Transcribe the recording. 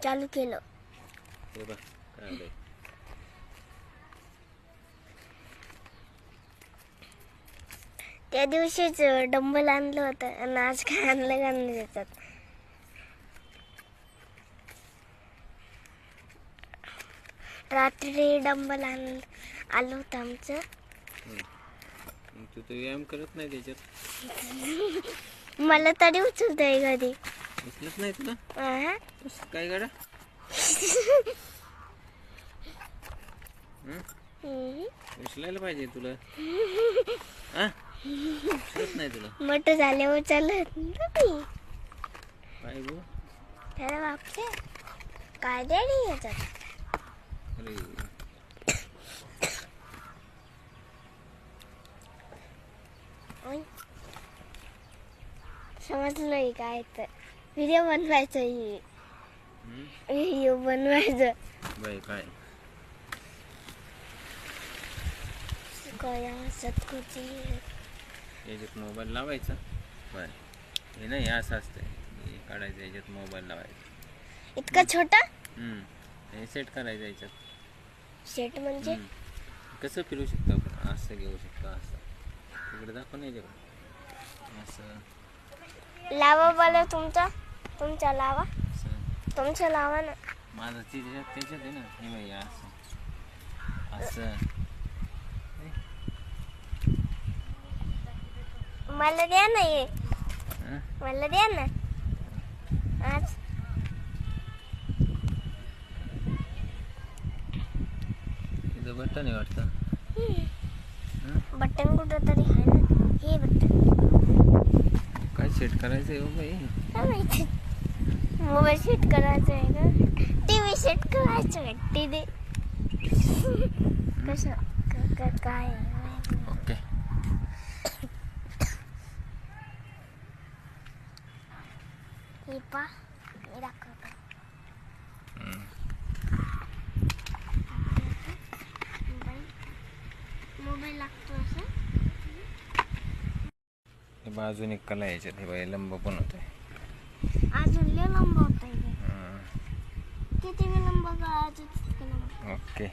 चालू केलं. हे बघ काय आलंय. त्या दिवशीच डंबल आणलं होतं आणि आज काय आणलं का नाही त्याच्यात. रात्री डंबल आलं होतं आमचं. मग तू तर व्यायाम करत नाही त्याच्यात. मला तरी उचलतंय कधी. उचलत नाही तुला अहं. काय गाडा. उचलायला पाहिजे तुला. हा उचलत नाही तुला. मोठं झाल्यावर उचलत नाही. काय गो. त्याला बापरे काय नाही याच्यात. अरे समजलं काय तर व्हिडिओ बनवायचं. व्हिडिओ बनवायचं. बाय काय सतकुची याच्यात मोबाईल लावायचा. बाय हे नाही असं असतंय. हे काढायचं याच्यात मोबाईल लावायचा. इतका छोटा हे सेट करायचं याच्यात. सेट म्हणजे कसं फिरू शकतो आपण. असं घेऊ शकतो. असं तिकडे दाखव नाही याच्याकडे. असं लावा मला तुमचा लावा. असं तुमचं लावा ना. माझं त्याच्यात आहे ना. हे बाई असं असं. मला द्या ना हे. हं? मला द्या ना आज. इथं बटन आहे वाटतं. बटन कुठं तरी आहे ना. हे बटन काय सेट करायचं आहे हो बाई. काय माहिती. मोबाईल सेट करायचं आहे का. टीव्ही सेट करायचं आहे. टीव्ही कसं काय ओके. हे पा मी दाखवतो. मोबाईल लागतो असं. हे बाजूने कला याच्यात. हे बाई लंब पण होत आहे. अजून लय लंब होत आहे. किती लंब का अजून. ओके.